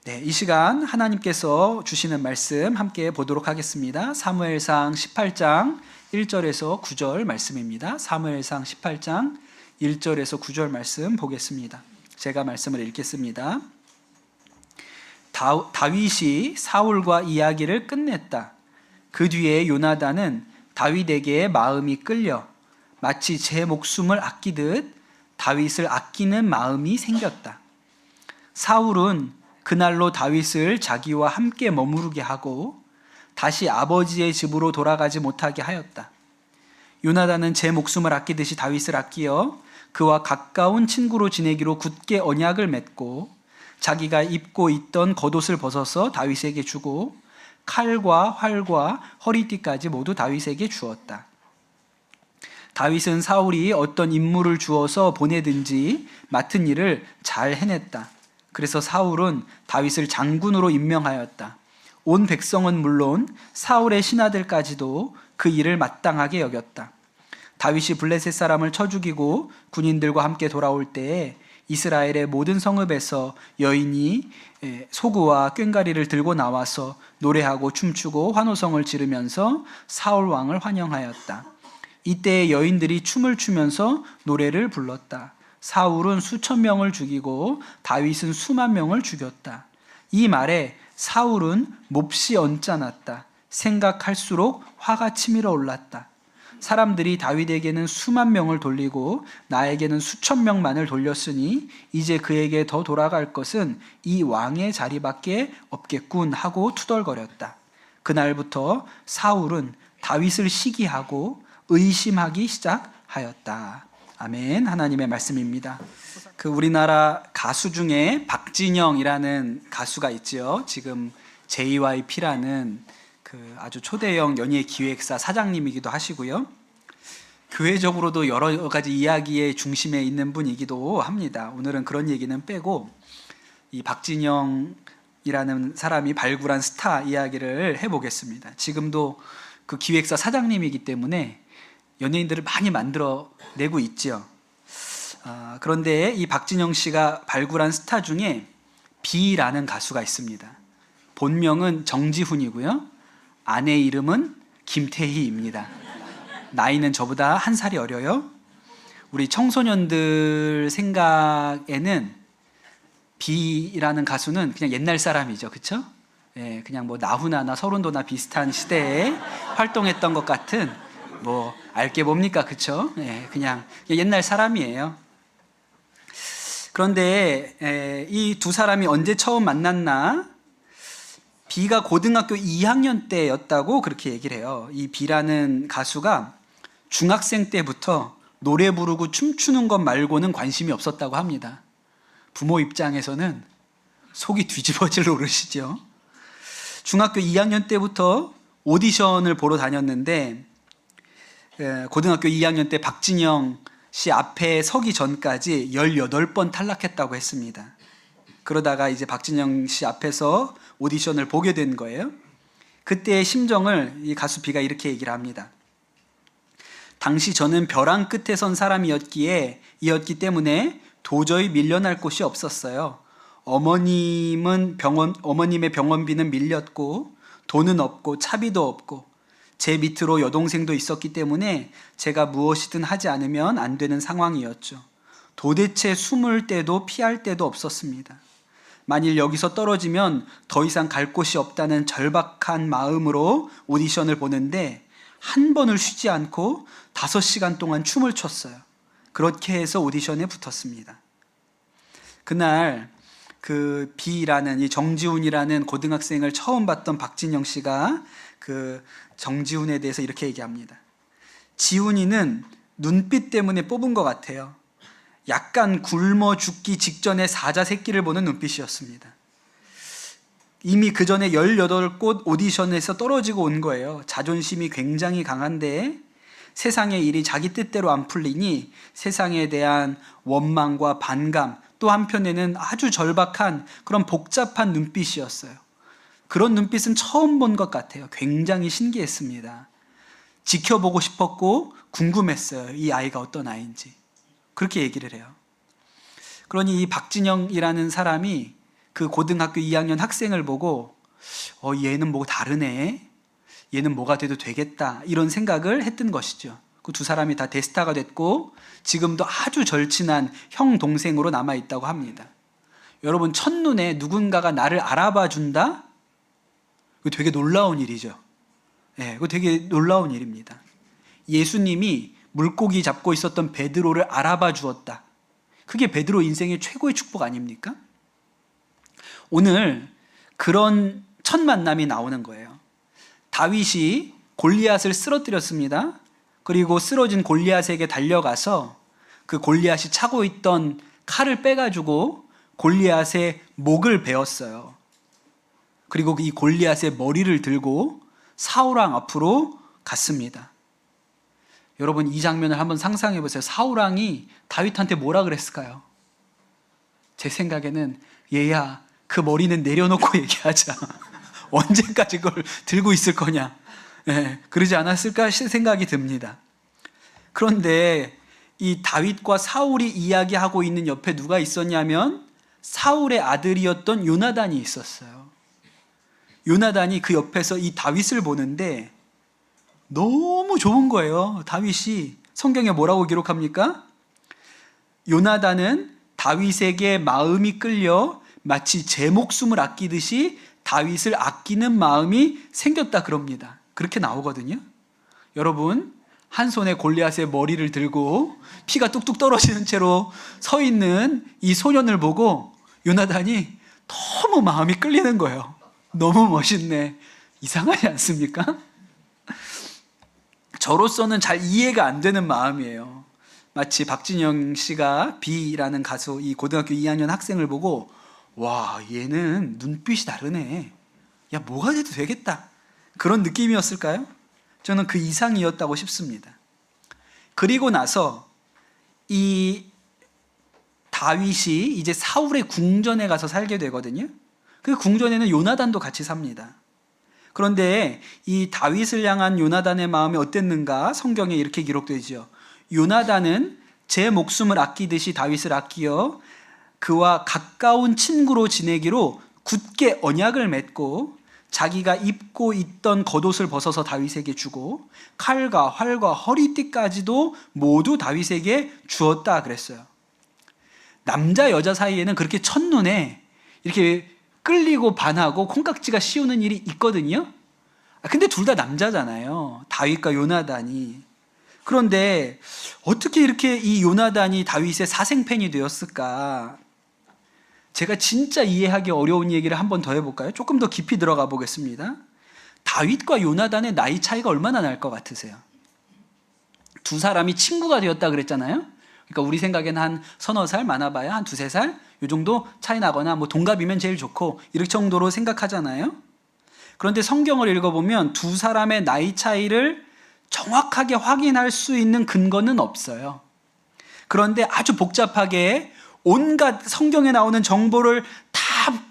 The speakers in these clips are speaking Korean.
네, 이 시간 하나님께서 주시는 말씀 함께 보도록 하겠습니다. 사무엘상 18장 1절에서 9절 말씀입니다. 사무엘상 18장 1절에서 9절 말씀 보겠습니다. 제가 말씀을 읽겠습니다. 다윗이 사울과 이야기를 끝냈다. 그 뒤에 요나단은 다윗에게 마음이 끌려 마치 제 목숨을 아끼듯 다윗을 아끼는 마음이 생겼다. 사울은 그날로 다윗을 자기와 함께 머무르게 하고 다시 아버지의 집으로 돌아가지 못하게 하였다. 요나단은 제 목숨을 아끼듯이 다윗을 아끼어 그와 가까운 친구로 지내기로 굳게 언약을 맺고 자기가 입고 있던 겉옷을 벗어서 다윗에게 주고 칼과 활과 허리띠까지 모두 다윗에게 주었다. 다윗은 사울이 어떤 임무를 주어서 보내든지 맡은 일을 잘 해냈다. 그래서 사울은 다윗을 장군으로 임명하였다. 온 백성은 물론 사울의 신하들까지도 그 일을 마땅하게 여겼다. 다윗이 블레셋 사람을 쳐 죽이고 군인들과 함께 돌아올 때에 이스라엘의 모든 성읍에서 여인이 소구와 꽹과리를 들고 나와서 노래하고 춤추고 환호성을 지르면서 사울 왕을 환영하였다. 이때 여인들이 춤을 추면서 노래를 불렀다. 사울은 수천 명을 죽이고 다윗은 수만 명을 죽였다. 이 말에 사울은 몹시 언짢았다. 생각할수록 화가 치밀어 올랐다. 사람들이 다윗에게는 수만 명을 돌리고 나에게는 수천 명만을 돌렸으니 이제 그에게 더 돌아갈 것은 이 왕의 자리밖에 없겠군 하고 투덜거렸다. 그날부터 사울은 다윗을 시기하고 의심하기 시작하였다. 아멘. 하나님의 말씀입니다. 우리나라 가수 중에 박진영이라는 가수가 있지요. 지금 JYP라는 아주 초대형 연예 기획사 사장님이기도 하시고요. 교회적으로도 여러 가지 이야기의 중심에 있는 분이기도 합니다. 오늘은 그런 얘기는 빼고 이 박진영이라는 사람이 발굴한 스타 이야기를 해보겠습니다. 지금도 그 기획사 사장님이기 때문에 연예인들을 많이 만들어내고 있죠. 그런데 이 박진영 씨가 발굴한 스타 중에 비라는 가수가 있습니다. 본명은 정지훈이고요. 아내 이름은 김태희입니다. 나이는 저보다 한 살이 어려요. 우리 청소년들 생각에는 비라는 가수는 그냥 옛날 사람이죠. 그렇죠? 예, 그냥 뭐 나훈아나 서른도나 비슷한 시대에 활동했던 것 같은 알게 뭡니까? 그쵸? 예, 그냥 옛날 사람이에요. 그런데 이 두 사람이 언제 처음 만났나? 비가 고등학교 2학년 때였다고 그렇게 얘기를 해요. 이 비라는 가수가 중학생 때부터 노래 부르고 춤추는 것 말고는 관심이 없었다고 합니다. 부모 입장에서는 속이 뒤집어질 노릇이죠. 중학교 2학년 때부터 오디션을 보러 다녔는데 고등학교 2학년 때 박진영 씨 앞에 서기 전까지 18번 탈락했다고 했습니다. 그러다가 이제 박진영 씨 앞에서 오디션을 보게 된 거예요. 그때의 심정을 이 가수 비가 이렇게 얘기를 합니다. 당시 저는 벼랑 끝에 선 사람이었기 때문에 도저히 밀려날 곳이 없었어요. 어머님의 병원비는 밀렸고 돈은 없고 차비도 없고 제 밑으로 여동생도 있었기 때문에 제가 무엇이든 하지 않으면 안 되는 상황이었죠. 도대체 숨을 데도 피할 데도 없었습니다. 만일 여기서 떨어지면 더 이상 갈 곳이 없다는 절박한 마음으로 오디션을 보는데 한 번을 쉬지 않고 5시간 동안 춤을 췄어요. 그렇게 해서 오디션에 붙었습니다. 그날 그 비라는 이 정지훈이라는 고등학생을 처음 봤던 박진영 씨가 그 정지훈에 대해서 이렇게 얘기합니다. 지훈이는 눈빛 때문에 뽑은 것 같아요. 약간 굶어 죽기 직전에 사자 새끼를 보는 눈빛이었습니다. 이미 그 전에 18곳 오디션에서 떨어지고 온 거예요. 자존심이 굉장히 강한데 세상의 일이 자기 뜻대로 안 풀리니 세상에 대한 원망과 반감, 또 한편에는 아주 절박한 그런 복잡한 눈빛이었어요. 그런 눈빛은 처음 본 것 같아요. 굉장히 신기했습니다. 지켜보고 싶었고 궁금했어요. 이 아이가 어떤 아이인지. 그렇게 얘기를 해요. 그러니 이 박진영이라는 사람이 그 고등학교 2학년 학생을 보고 얘는 뭐 다르네, 얘는 뭐가 돼도 되겠다, 이런 생각을 했던 것이죠. 그 두 사람이 다 대스타가 됐고 지금도 아주 절친한 형 동생으로 남아 있다고 합니다. 여러분, 첫눈에 누군가가 나를 알아봐 준다? 그거 되게 놀라운 일이죠. 그거 되게 놀라운 일입니다. 예수님이 물고기 잡고 있었던 베드로를 알아봐 주었다. 그게 베드로 인생의 최고의 축복 아닙니까? 오늘 그런 첫 만남이 나오는 거예요. 다윗이 골리앗을 쓰러뜨렸습니다. 그리고 쓰러진 골리앗에게 달려가서 그 골리앗이 차고 있던 칼을 빼가지고 골리앗의 목을 베었어요. 그리고 이 골리앗의 머리를 들고 사울왕 앞으로 갔습니다. 여러분, 이 장면을 한번 상상해 보세요. 사울왕이 다윗한테 뭐라 그랬을까요? 제 생각에는 얘야, 그 머리는 내려놓고 얘기하자. 언제까지 그걸 들고 있을 거냐? 그러지 않았을까 생각이 듭니다. 그런데 이 다윗과 사울이 이야기하고 있는 옆에 누가 있었냐면 사울의 아들이었던 요나단이 있었어요. 요나단이 그 옆에서 이 다윗을 보는데 너무 좋은 거예요. 다윗이 성경에 뭐라고 기록합니까? 요나단은 다윗에게 마음이 끌려 마치 제 목숨을 아끼듯이 다윗을 아끼는 마음이 생겼다 그럽니다. 그렇게 나오거든요. 여러분, 한 손에 골리앗의 머리를 들고 피가 뚝뚝 떨어지는 채로 서 있는 이 소년을 보고 요나단이 너무 마음이 끌리는 거예요. 너무 멋있네. 이상하지 않습니까? 저로서는 잘 이해가 안 되는 마음이에요. 마치 박진영 씨가 B라는 가수, 이 고등학교 2학년 학생을 보고 와, 얘는 눈빛이 다르네, 야, 뭐가 돼도 되겠다, 그런 느낌이었을까요? 저는 그 이상이었다고 싶습니다. 그리고 나서 이 다윗이 이제 사울의 궁전에 가서 살게 되거든요. 그 궁전에는 요나단도 같이 삽니다. 그런데 이 다윗을 향한 요나단의 마음이 어땠는가? 성경에 이렇게 기록되죠. 요나단은 제 목숨을 아끼듯이 다윗을 아끼어 그와 가까운 친구로 지내기로 굳게 언약을 맺고 자기가 입고 있던 겉옷을 벗어서 다윗에게 주고 칼과 활과 허리띠까지도 모두 다윗에게 주었다 그랬어요. 남자 여자 사이에는 그렇게 첫눈에 이렇게 끌리고 반하고 콩깍지가 씌우는 일이 있거든요. 근데 둘 다 남자잖아요, 다윗과 요나단이. 그런데 어떻게 이렇게 이 요나단이 다윗의 사생팬이 되었을까? 제가 진짜 이해하기 어려운 얘기를 한 번 더 해볼까요? 조금 더 깊이 들어가 보겠습니다. 다윗과 요나단의 나이 차이가 얼마나 날 것 같으세요? 두 사람이 친구가 되었다 그랬잖아요. 그러니까 우리 생각에는 한 서너 살, 많아봐야 한 두세 살 이 정도 차이 나거나 뭐 동갑이면 제일 좋고 이렇게 정도로 생각하잖아요. 그런데 성경을 읽어보면 두 사람의 나이 차이를 정확하게 확인할 수 있는 근거는 없어요. 그런데 아주 복잡하게 온갖 성경에 나오는 정보를 다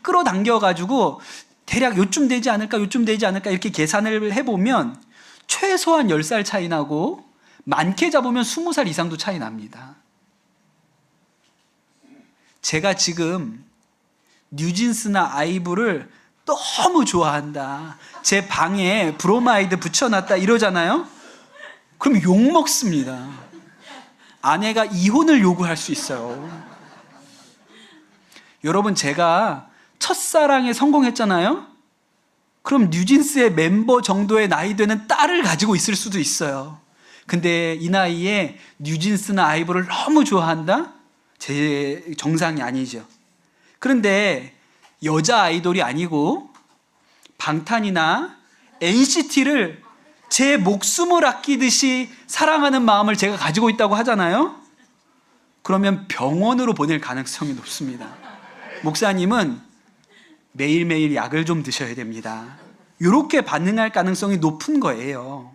끌어당겨가지고 대략 요쯤 되지 않을까, 요쯤 되지 않을까 이렇게 계산을 해보면 최소한 10살 차이 나고 많게 잡으면 20살 이상도 차이 납니다. 제가 지금 뉴진스나 아이브를 너무 좋아한다, 제 방에 브로마이드 붙여놨다 이러잖아요. 그럼 욕먹습니다. 아내가 이혼을 요구할 수 있어요. 여러분, 제가 첫사랑에 성공했잖아요. 그럼 뉴진스의 멤버 정도의 나이 되는 딸을 가지고 있을 수도 있어요. 근데 이 나이에 뉴진스나 아이브를 너무 좋아한다? 제 정상이 아니죠. 그런데 여자 아이돌이 아니고 방탄이나 NCT를 제 목숨을 아끼듯이 사랑하는 마음을 제가 가지고 있다고 하잖아요. 그러면 병원으로 보낼 가능성이 높습니다. 목사님은 매일매일 약을 좀 드셔야 됩니다. 이렇게 반응할 가능성이 높은 거예요.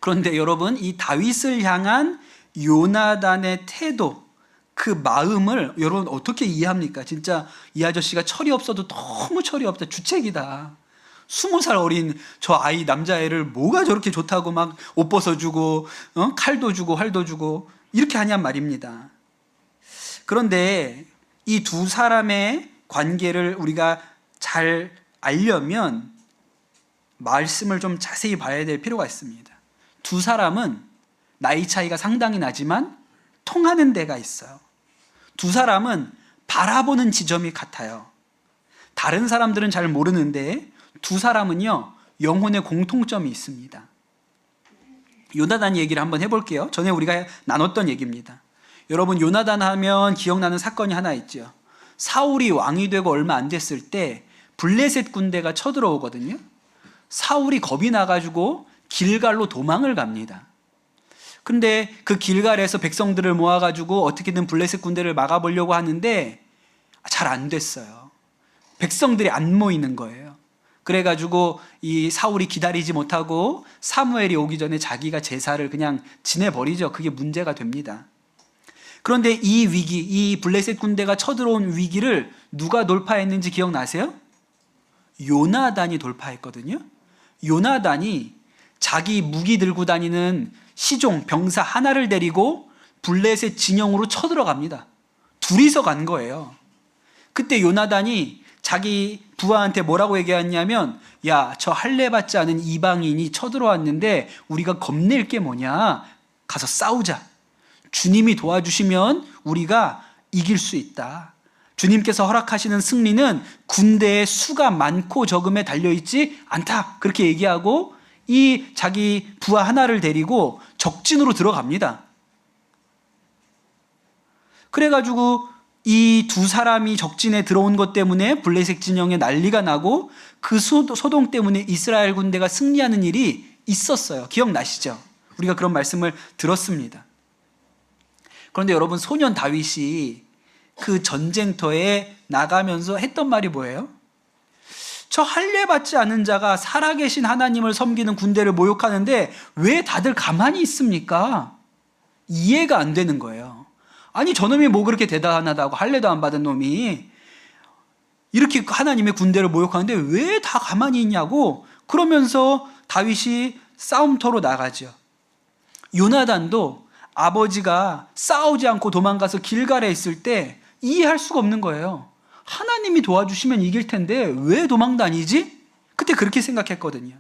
그런데 여러분, 이 다윗을 향한 요나단의 태도, 그 마음을 여러분 어떻게 이해합니까? 진짜 이 아저씨가 철이 없어도 너무 철이 없다, 주책이다. 20살 어린 저 아이, 남자애를 뭐가 저렇게 좋다고 막 옷 벗어주고 칼도 주고 활도 주고 이렇게 하냔 말입니다. 그런데 이 두 사람의 관계를 우리가 잘 알려면 말씀을 좀 자세히 봐야 될 필요가 있습니다. 두 사람은 나이 차이가 상당히 나지만 통하는 데가 있어요. 두 사람은 바라보는 지점이 같아요. 다른 사람들은 잘 모르는데 두 사람은요, 영혼의 공통점이 있습니다. 요나단 얘기를 한번 해볼게요. 전에 우리가 나눴던 얘기입니다. 여러분, 요나단 하면 기억나는 사건이 하나 있죠. 사울이 왕이 되고 얼마 안 됐을 때 블레셋 군대가 쳐들어오거든요. 사울이 겁이 나가지고 길갈로 도망을 갑니다. 근데 그 길갈에서 백성들을 모아가지고 어떻게든 블레셋 군대를 막아보려고 하는데 잘 안 됐어요. 백성들이 안 모이는 거예요. 그래가지고 이 사울이 기다리지 못하고 사무엘이 오기 전에 자기가 제사를 그냥 지내버리죠. 그게 문제가 됩니다. 그런데 이 위기, 이 블레셋 군대가 쳐들어온 위기를 누가 돌파했는지 기억나세요? 요나단이 돌파했거든요. 요나단이 자기 무기 들고 다니는 시종, 병사 하나를 데리고 블레셋 진영으로 쳐들어갑니다. 둘이서 간 거예요. 그때 요나단이 자기 부하한테 뭐라고 얘기했냐면, 야, 저 할례 받지 않은 이방인이 쳐들어왔는데 우리가 겁낼 게 뭐냐? 가서 싸우자. 주님이 도와주시면 우리가 이길 수 있다. 주님께서 허락하시는 승리는 군대의 수가 많고 적음에 달려있지 않다. 그렇게 얘기하고 이 자기 부하 하나를 데리고 적진으로 들어갑니다. 그래가지고 이 두 사람이 적진에 들어온 것 때문에 블레셋 진영에 난리가 나고 그 소동 때문에 이스라엘 군대가 승리하는 일이 있었어요. 기억나시죠? 우리가 그런 말씀을 들었습니다. 그런데 여러분, 소년 다윗이 그 전쟁터에 나가면서 했던 말이 뭐예요? 저 할례 받지 않은 자가 살아계신 하나님을 섬기는 군대를 모욕하는데 왜 다들 가만히 있습니까? 이해가 안 되는 거예요. 아니, 저놈이 뭐 그렇게 대단하다고, 할례도 안 받은 놈이 이렇게 하나님의 군대를 모욕하는데 왜 다 가만히 있냐고. 그러면서 다윗이 싸움터로 나가죠. 요나단도 아버지가 싸우지 않고 도망가서 길갈에 있을 때 이해할 수가 없는 거예요. 하나님이 도와주시면 이길 텐데 왜 도망 다니지? 그때 그렇게 생각했거든요.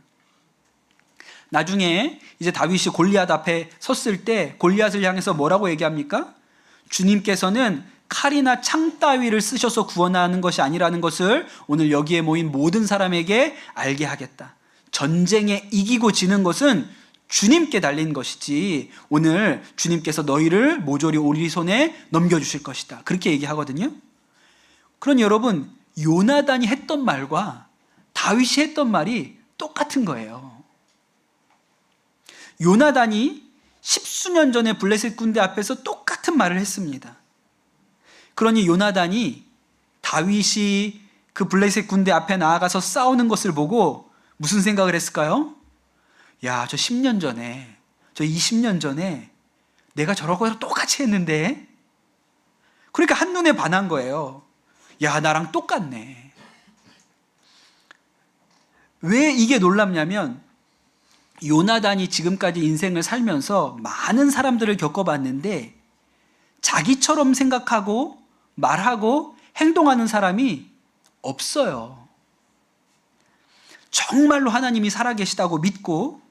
나중에 이제 다윗이 골리앗 앞에 섰을 때 골리앗을 향해서 뭐라고 얘기합니까? 주님께서는 칼이나 창 따위를 쓰셔서 구원하는 것이 아니라는 것을 오늘 여기에 모인 모든 사람에게 알게 하겠다. 전쟁에 이기고 지는 것은 주님께 달린 것이지 오늘 주님께서 너희를 모조리 우리 손에 넘겨주실 것이다. 그렇게 얘기하거든요. 그러니 여러분, 요나단이 했던 말과 다윗이 했던 말이 똑같은 거예요. 요나단이 10수년 전에 블레셋 군대 앞에서 똑같은 말을 했습니다. 그러니 요나단이 다윗이 그 블레셋 군대 앞에 나아가서 싸우는 것을 보고 무슨 생각을 했을까요? 야, 저 10년 전에, 저 20년 전에 내가 저러고 똑같이 했는데? 그러니까 한눈에 반한 거예요. 야, 나랑 똑같네. 왜 이게 놀랍냐면 요나단이 지금까지 인생을 살면서 많은 사람들을 겪어봤는데 자기처럼 생각하고 말하고 행동하는 사람이 없어요. 정말로 하나님이 살아계시다고 믿고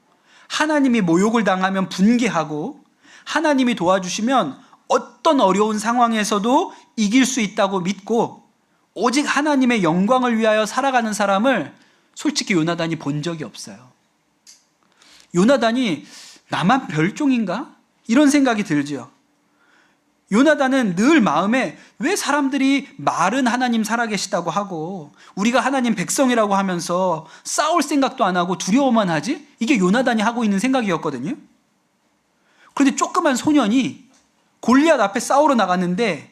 하나님이 모욕을 당하면 분개하고 하나님이 도와주시면 어떤 어려운 상황에서도 이길 수 있다고 믿고 오직 하나님의 영광을 위하여 살아가는 사람을 솔직히 요나단이 본 적이 없어요. 요나단이 나만 별종인가? 이런 생각이 들죠. 요나단은 늘 마음에 왜 사람들이 말은 하나님 살아계시다고 하고 우리가 하나님 백성이라고 하면서 싸울 생각도 안 하고 두려워만 하지? 이게 요나단이 하고 있는 생각이었거든요. 그런데 조그만 소년이 골리앗 앞에 싸우러 나갔는데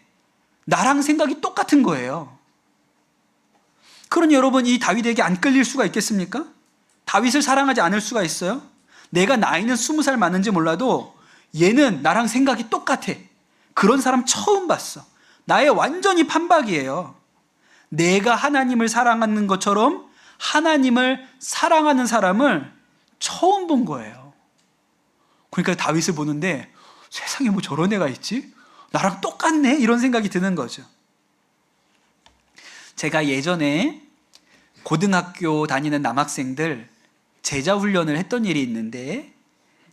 나랑 생각이 똑같은 거예요. 그러니 여러분, 이 다윗에게 안 끌릴 수가 있겠습니까? 다윗을 사랑하지 않을 수가 있어요? 내가 나이는 20살 많은지 몰라도 얘는 나랑 생각이 똑같아. 그런 사람 처음 봤어. 나의 완전히 판박이에요. 내가 하나님을 사랑하는 것처럼 하나님을 사랑하는 사람을 처음 본 거예요. 그러니까 다윗을 보는데 세상에 뭐 저런 애가 있지? 나랑 똑같네? 이런 생각이 드는 거죠. 제가 예전에 고등학교 다니는 남학생들 제자 훈련을 했던 일이 있는데,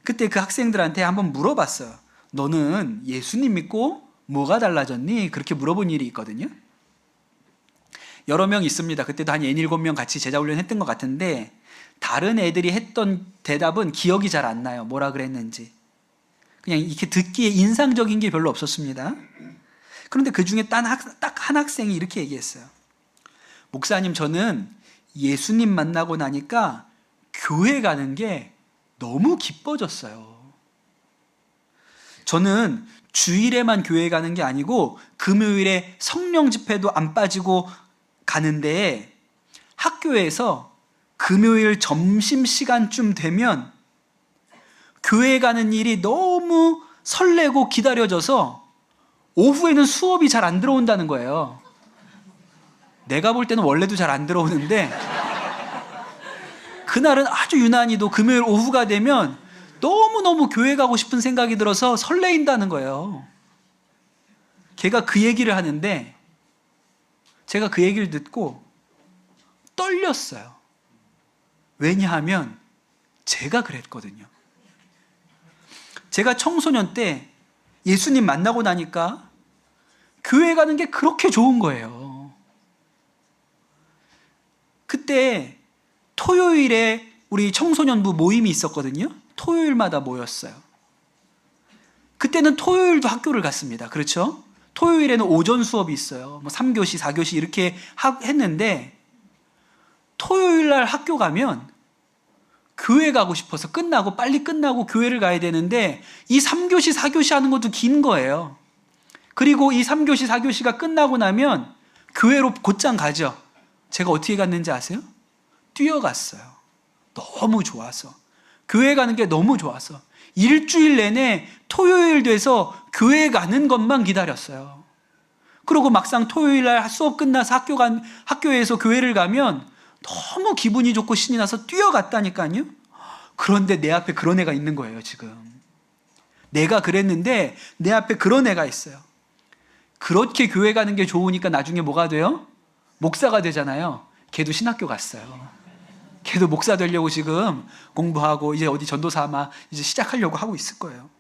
그때 그 학생들한테 한번 물어봤어요. 너는 예수님 믿고 뭐가 달라졌니? 그렇게 물어본 일이 있거든요. 여러 명 있습니다. 그때도 한 7명 같이 제자 훈련 했던 것 같은데, 다른 애들이 했던 대답은 기억이 잘 안 나요. 뭐라 그랬는지. 그냥 이렇게 듣기에 인상적인 게 별로 없었습니다. 그런데 그 중에 딱 한 학생이 이렇게 얘기했어요. 목사님, 저는 예수님 만나고 나니까 교회 가는 게 너무 기뻐졌어요. 저는 주일에만 교회 가는 게 아니고 금요일에 성령 집회도 안 빠지고 가는데, 학교에서 금요일 점심시간쯤 되면 교회 가는 일이 너무 설레고 기다려져서 오후에는 수업이 잘 안 들어온다는 거예요. 내가 볼 때는 원래도 잘 안 들어오는데, 그날은 아주 유난히도 금요일 오후가 되면 너무너무 교회 가고 싶은 생각이 들어서 설레인다는 거예요. 걔가 그 얘기를 하는데, 제가 그 얘기를 듣고 떨렸어요. 왜냐하면 제가 그랬거든요. 제가 청소년 때 예수님 만나고 나니까 교회 가는 게 그렇게 좋은 거예요. 그때 토요일에 우리 청소년부 모임이 있었거든요. 토요일마다 모였어요. 그때는 토요일도 학교를 갔습니다. 그렇죠? 토요일에는 오전 수업이 있어요. 3교시, 4교시 이렇게 했는데, 토요일 날 학교 가면 교회 가고 싶어서 빨리 끝나고 교회를 가야 되는데, 이 3교시, 4교시 하는 것도 긴 거예요. 그리고 이 3교시, 4교시가 끝나고 나면 교회로 곧장 가죠. 제가 어떻게 갔는지 아세요? 뛰어갔어요. 너무 좋아서. 교회 가는 게 너무 좋아서. 일주일 내내 토요일 돼서 교회 가는 것만 기다렸어요. 그리고 막상 토요일 날 수업 끝나서 학교에서 교회를 가면 너무 기분이 좋고 신이 나서 뛰어갔다니까요. 그런데 내 앞에 그런 애가 있는 거예요, 지금. 내가 그랬는데 내 앞에 그런 애가 있어요. 그렇게 교회 가는 게 좋으니까 나중에 뭐가 돼요? 목사가 되잖아요. 걔도 신학교 갔어요. 걔도 목사 되려고 지금 공부하고 이제 어디 전도사 아마 이제 시작하려고 하고 있을 거예요.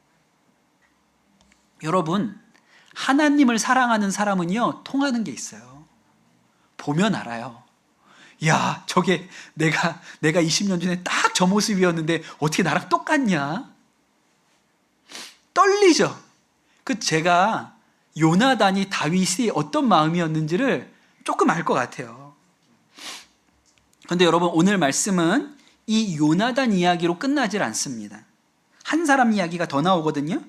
여러분, 하나님을 사랑하는 사람은요, 통하는 게 있어요. 보면 알아요. 야, 저게 내가 20년 전에 딱 저 모습이었는데 어떻게 나랑 똑같냐? 떨리죠. 제가 요나단이 다윗이 어떤 마음이었는지를 조금 알 것 같아요. 그런데 여러분, 오늘 말씀은 이 요나단 이야기로 끝나질 않습니다. 한 사람 이야기가 더 나오거든요.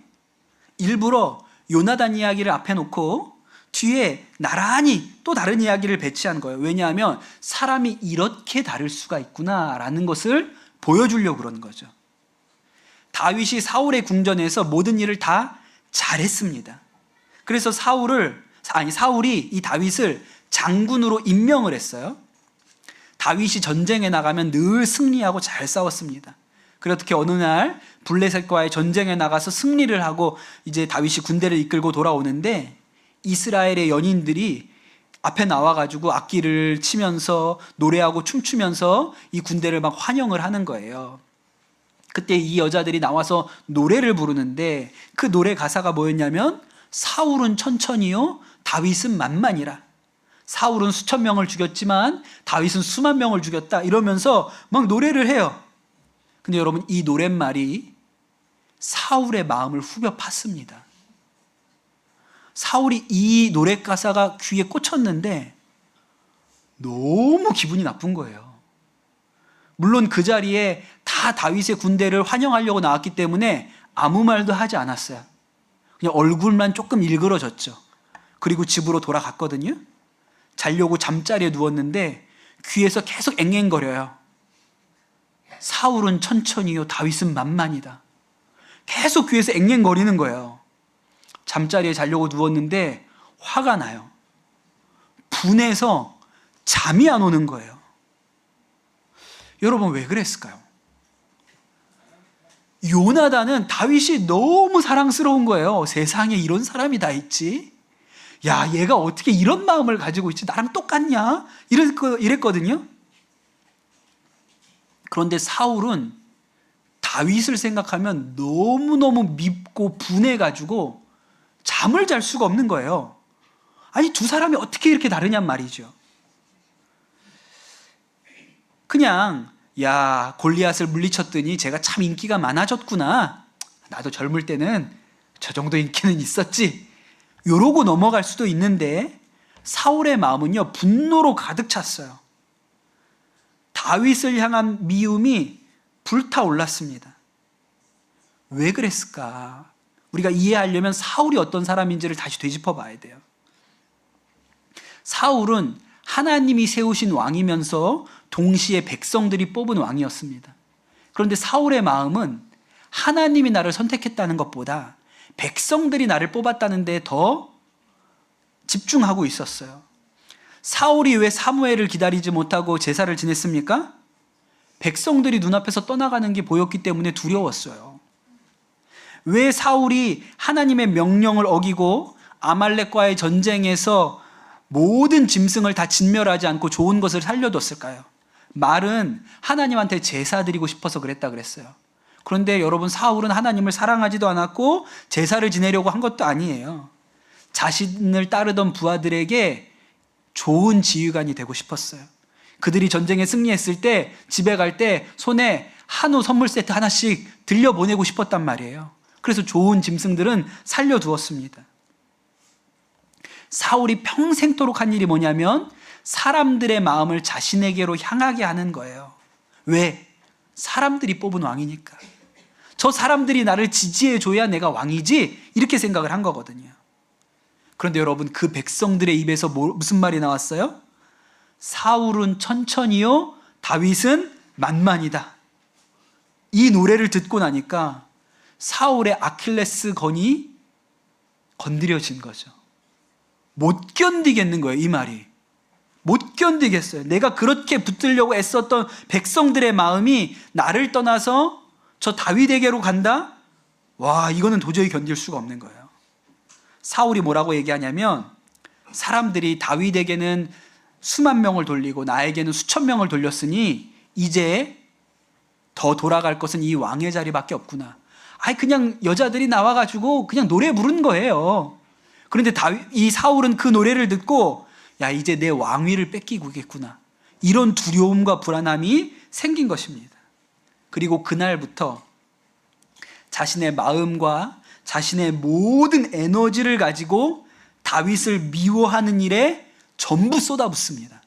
일부러 요나단 이야기를 앞에 놓고 뒤에 나란히 또 다른 이야기를 배치한 거예요. 왜냐하면 사람이 이렇게 다를 수가 있구나라는 것을 보여주려고 그러는 거죠. 다윗이 사울의 궁전에서 모든 일을 다 잘했습니다. 그래서 사울이 이 다윗을 장군으로 임명을 했어요. 다윗이 전쟁에 나가면 늘 승리하고 잘 싸웠습니다. 그렇게 어느 날 블레셋과의 전쟁에 나가서 승리를 하고 이제 다윗이 군대를 이끌고 돌아오는데, 이스라엘의 연인들이 앞에 나와가지고 악기를 치면서 노래하고 춤추면서 이 군대를 막 환영을 하는 거예요. 그때 이 여자들이 나와서 노래를 부르는데, 그 노래 가사가 뭐였냐면, 사울은 천천히요, 다윗은 만만이라. 사울은 수천 명을 죽였지만 다윗은 수만 명을 죽였다, 이러면서 막 노래를 해요. 근데 여러분, 이 노랫말이 사울의 마음을 후벼 팠습니다. 사울이 이 노래 가사가 귀에 꽂혔는데 너무 기분이 나쁜 거예요. 물론 그 자리에 다 다윗의 군대를 환영하려고 나왔기 때문에 아무 말도 하지 않았어요. 그냥 얼굴만 조금 일그러졌죠. 그리고 집으로 돌아갔거든요. 자려고 잠자리에 누웠는데 귀에서 계속 앵앵거려요. 사울은 천천히요, 다윗은 만만이다. 계속 귀에서 앵앵거리는 거예요. 잠자리에 자려고 누웠는데 화가 나요. 분해서 잠이 안 오는 거예요. 여러분, 왜 그랬을까요? 요나단은 다윗이 너무 사랑스러운 거예요. 세상에 이런 사람이 다 있지? 야, 얘가 어떻게 이런 마음을 가지고 있지? 나랑 똑같냐? 이랬거든요. 그런데 사울은 다윗을 생각하면 너무너무 밉고 분해가지고 잠을 잘 수가 없는 거예요. 아니, 두 사람이 어떻게 이렇게 다르냔 말이죠. 그냥 야, 골리앗을 물리쳤더니 제가 참 인기가 많아졌구나. 나도 젊을 때는 저 정도 인기는 있었지. 이러고 넘어갈 수도 있는데 사울의 마음은요, 분노로 가득 찼어요. 다윗을 향한 미움이 불타올랐습니다. 왜 그랬을까? 우리가 이해하려면 사울이 어떤 사람인지를 다시 되짚어 봐야 돼요. 사울은 하나님이 세우신 왕이면서 동시에 백성들이 뽑은 왕이었습니다. 그런데 사울의 마음은 하나님이 나를 선택했다는 것보다 백성들이 나를 뽑았다는 데 더 집중하고 있었어요. 사울이 왜 사무엘을 기다리지 못하고 제사를 지냈습니까? 백성들이 눈앞에서 떠나가는 게 보였기 때문에 두려웠어요. 왜 사울이 하나님의 명령을 어기고 아말렉과의 전쟁에서 모든 짐승을 다 진멸하지 않고 좋은 것을 살려뒀을까요? 말은 하나님한테 제사 드리고 싶어서 그랬다 그랬어요. 그런데 여러분, 사울은 하나님을 사랑하지도 않았고 제사를 지내려고 한 것도 아니에요. 자신을 따르던 부하들에게 좋은 지휘관이 되고 싶었어요. 그들이 전쟁에 승리했을 때 집에 갈 때 손에 한우 선물 세트 하나씩 들려보내고 싶었단 말이에요. 그래서 좋은 짐승들은 살려두었습니다. 사울이 평생토록 한 일이 뭐냐면 사람들의 마음을 자신에게로 향하게 하는 거예요. 왜? 사람들이 뽑은 왕이니까. 저 사람들이 나를 지지해줘야 내가 왕이지, 이렇게 생각을 한 거거든요. 그런데 여러분, 그 백성들의 입에서 무슨 말이 나왔어요? 사울은 천천히요, 다윗은 만만이다. 이 노래를 듣고 나니까 사울의 아킬레스건이 건드려진 거죠. 못 견디겠는 거예요, 이 말이. 못 견디겠어요. 내가 그렇게 붙들려고 애썼던 백성들의 마음이 나를 떠나서 저 다윗에게로 간다? 와, 이거는 도저히 견딜 수가 없는 거예요. 사울이 뭐라고 얘기하냐면, 사람들이 다윗에게는 수만 명을 돌리고 나에게는 수천 명을 돌렸으니 이제 더 돌아갈 것은 이 왕의 자리밖에 없구나. 아니, 그냥 여자들이 나와가지고 그냥 노래 부른 거예요. 그런데 이 사울은 그 노래를 듣고, 야, 이제 내 왕위를 뺏기겠구나, 이런 두려움과 불안함이 생긴 것입니다. 그리고 그날부터 자신의 마음과 자신의 모든 에너지를 가지고 다윗을 미워하는 일에 전부 쏟아붓습니다.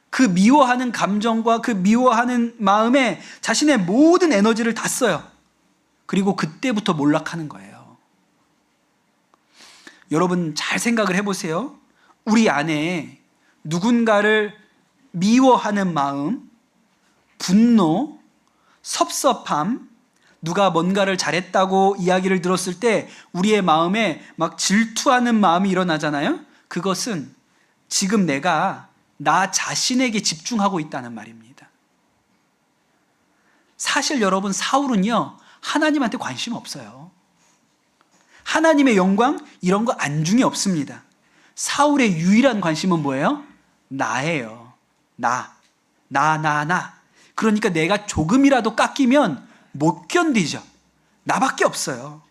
그 미워하는 감정과 그 미워하는 마음에 자신의 모든 에너지를 다 써요. 그리고 그때부터 몰락하는 거예요. 여러분, 잘 생각을 해보세요. 우리 안에 누군가를 미워하는 마음, 분노, 섭섭함, 누가 뭔가를 잘했다고 이야기를 들었을 때 우리의 마음에 막 질투하는 마음이 일어나잖아요. 그것은 지금 내가 나 자신에게 집중하고 있다는 말입니다. 사실 여러분, 사울은요, 하나님한테 관심 없어요. 하나님의 영광 이런 거 안중에 없습니다. 사울의 유일한 관심은 뭐예요? 나예요. 나. 그러니까 내가 조금이라도 깎이면 못 견디죠. 나밖에 없어요.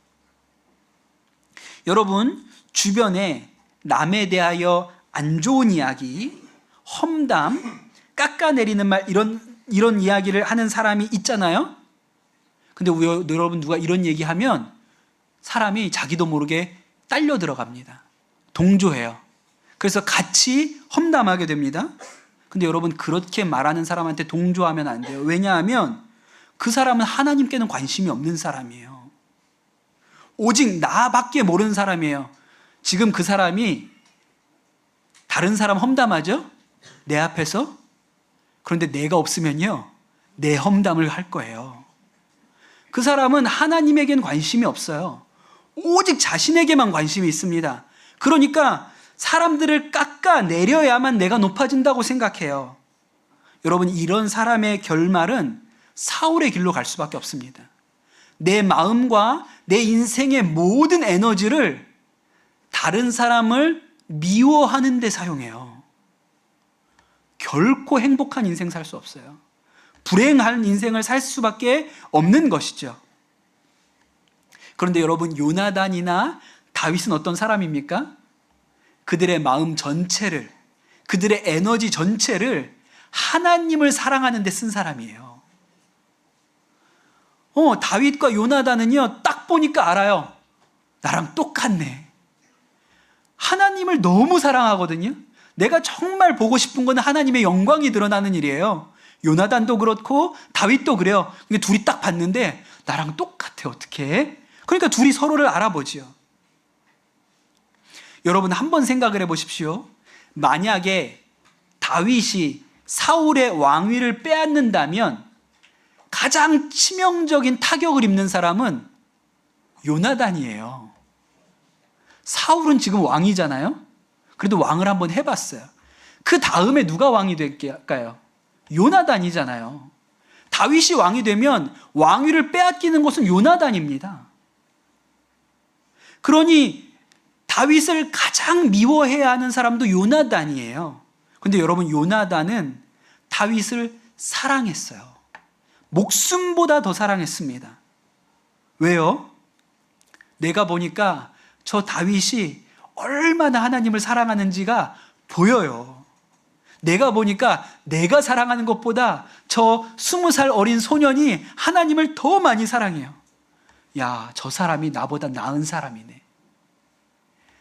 여러분, 주변에 남에 대하여 안 좋은 이야기, 험담, 깎아내리는 말, 이런 이야기를 하는 사람이 있잖아요. 근데 여러분, 누가 이런 얘기하면 사람이 자기도 모르게 딸려 들어갑니다. 동조해요. 그래서 같이 험담하게 됩니다. 근데 여러분, 그렇게 말하는 사람한테 동조하면 안 돼요. 왜냐하면 그 사람은 하나님께는 관심이 없는 사람이에요. 오직 나밖에 모르는 사람이에요. 지금 그 사람이 다른 사람 험담하죠? 내 앞에서? 그런데 내가 없으면요, 내 험담을 할 거예요. 그 사람은 하나님에겐 관심이 없어요. 오직 자신에게만 관심이 있습니다. 그러니까 사람들을 깎아내려야만 내가 높아진다고 생각해요. 여러분, 이런 사람의 결말은 사울의 길로 갈 수밖에 없습니다. 내 마음과 내 인생의 모든 에너지를 다른 사람을 미워하는 데 사용해요. 결코 행복한 인생 살 수 없어요. 불행한 인생을 살 수밖에 없는 것이죠. 그런데 여러분, 요나단이나 다윗은 어떤 사람입니까? 그들의 마음 전체를, 그들의 에너지 전체를 하나님을 사랑하는 데 쓴 사람이에요. 다윗과 요나단은요, 딱 보니까 알아요. 나랑 똑같네. 하나님을 너무 사랑하거든요. 내가 정말 보고 싶은 건 하나님의 영광이 드러나는 일이에요. 요나단도 그렇고 다윗도 그래요. 근데 둘이 딱 봤는데 나랑 똑같아. 어떻게? 그러니까 둘이 서로를 알아보지요. 여러분, 한번 생각을 해보십시오. 만약에 다윗이 사울의 왕위를 빼앗는다면 가장 치명적인 타격을 입는 사람은 요나단이에요. 사울은 지금 왕이잖아요. 그래도 왕을 한번 해봤어요. 그 다음에 누가 왕이 될까요? 요나단이잖아요. 다윗이 왕이 되면 왕위를 빼앗기는 것은 요나단입니다. 그러니 다윗을 가장 미워해야 하는 사람도 요나단이에요. 그런데 여러분, 요나단은 다윗을 사랑했어요. 목숨보다 더 사랑했습니다. 왜요? 내가 보니까 저 다윗이 얼마나 하나님을 사랑하는지가 보여요. 내가 보니까 내가 사랑하는 것보다 저 20살 어린 소년이 하나님을 더 많이 사랑해요. 야, 저 사람이 나보다 나은 사람이네.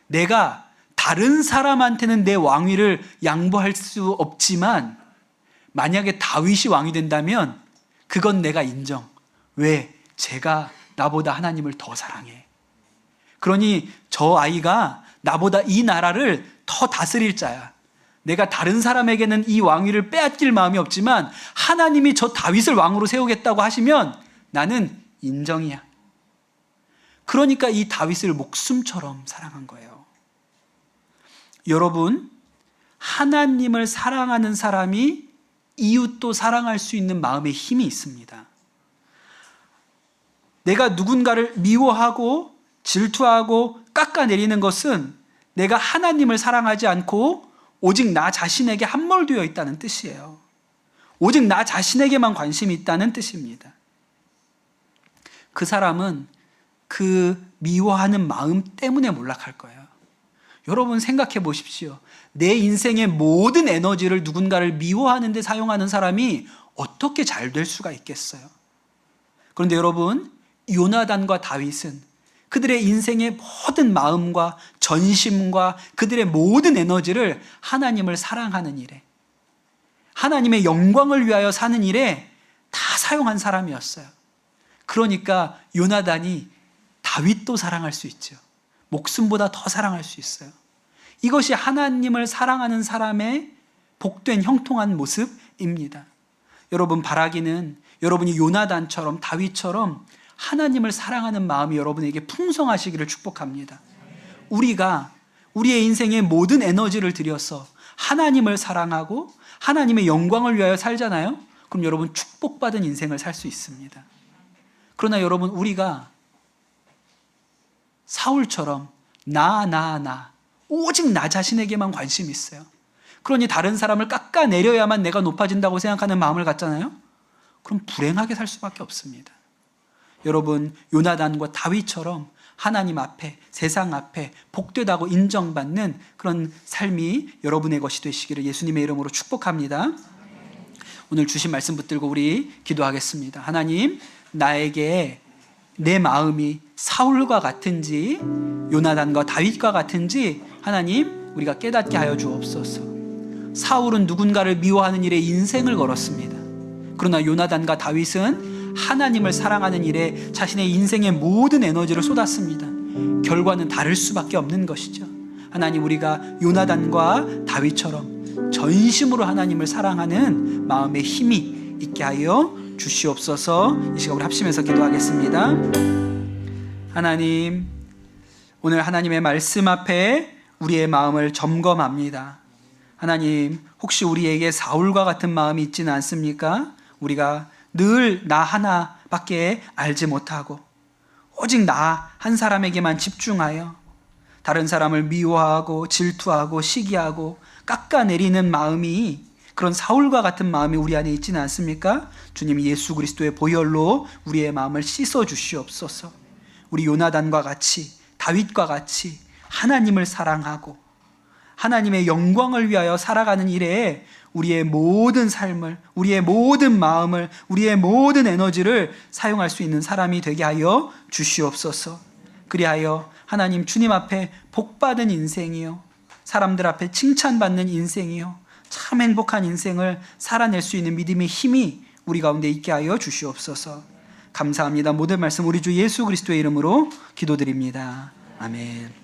내가 다른 사람한테는 내 왕위를 양보할 수 없지만 만약에 다윗이 왕이 된다면 그건 내가 인정. 왜? 제가 나보다 하나님을 더 사랑해. 그러니 저 아이가 나보다 이 나라를 더 다스릴 자야. 내가 다른 사람에게는 이 왕위를 빼앗길 마음이 없지만 하나님이 저 다윗을 왕으로 세우겠다고 하시면 나는 인정이야. 그러니까 이 다윗을 목숨처럼 사랑한 거예요. 여러분, 하나님을 사랑하는 사람이 이웃도 사랑할 수 있는 마음의 힘이 있습니다. 내가 누군가를 미워하고 질투하고 깎아내리는 것은 내가 하나님을 사랑하지 않고 오직 나 자신에게 함몰되어 있다는 뜻이에요. 오직 나 자신에게만 관심이 있다는 뜻입니다. 그 사람은 그 미워하는 마음 때문에 몰락할 거예요. 여러분, 생각해 보십시오. 내 인생의 모든 에너지를 누군가를 미워하는 데 사용하는 사람이 어떻게 잘 될 수가 있겠어요? 그런데 여러분, 요나단과 다윗은 그들의 인생의 모든 마음과 전심과 그들의 모든 에너지를 하나님을 사랑하는 일에, 하나님의 영광을 위하여 사는 일에 다 사용한 사람이었어요. 그러니까 요나단이 다윗도 사랑할 수 있죠. 목숨보다 더 사랑할 수 있어요. 이것이 하나님을 사랑하는 사람의 복된 형통한 모습입니다. 여러분, 바라기는 여러분이 요나단처럼 다윗처럼 하나님을 사랑하는 마음이 여러분에게 풍성하시기를 축복합니다. 우리가 우리의 인생의 모든 에너지를 들여서 하나님을 사랑하고 하나님의 영광을 위하여 살잖아요. 그럼 여러분, 축복받은 인생을 살 수 있습니다. 그러나 여러분, 우리가 사울처럼 나 오직 나 자신에게만 관심이 있어요. 그러니 다른 사람을 깎아내려야만 내가 높아진다고 생각하는 마음을 갖잖아요. 그럼 불행하게 살 수밖에 없습니다. 여러분, 요나단과 다윗처럼 하나님 앞에, 세상 앞에 복되다고 인정받는 그런 삶이 여러분의 것이 되시기를 예수님의 이름으로 축복합니다. 오늘 주신 말씀 붙들고 우리 기도하겠습니다. 하나님, 나에게 내 마음이 사울과 같은지 요나단과 다윗과 같은지 하나님, 우리가 깨닫게 하여 주옵소서. 사울은 누군가를 미워하는 일에 인생을 걸었습니다. 그러나 요나단과 다윗은 하나님을 사랑하는 일에 자신의 인생의 모든 에너지를 쏟았습니다. 결과는 다를 수밖에 없는 것이죠. 하나님, 우리가 요나단과 다윗처럼 전심으로 하나님을 사랑하는 마음의 힘이 있게 하여 주시옵소서. 이 시간 우리 합심해서 기도하겠습니다. 하나님, 오늘 하나님의 말씀 앞에 우리의 마음을 점검합니다. 하나님, 혹시 우리에게 사울과 같은 마음이 있지는 않습니까? 우리가 늘 나 하나밖에 알지 못하고 오직 나 한 사람에게만 집중하여 다른 사람을 미워하고 질투하고 시기하고 깎아내리는 마음이, 그런 사울과 같은 마음이 우리 안에 있지는 않습니까? 주님 예수 그리스도의 보혈로 우리의 마음을 씻어 주시옵소서. 우리 요나단과 같이, 다윗과 같이 하나님을 사랑하고 하나님의 영광을 위하여 살아가는 일에 우리의 모든 삶을, 우리의 모든 마음을, 우리의 모든 에너지를 사용할 수 있는 사람이 되게 하여 주시옵소서. 그리하여 하나님 주님 앞에 복받은 인생이요, 사람들 앞에 칭찬받는 인생이요, 참 행복한 인생을 살아낼 수 있는 믿음의 힘이 우리 가운데 있게 하여 주시옵소서. 감사합니다. 모든 말씀 우리 주 예수 그리스도의 이름으로 기도드립니다. 아멘.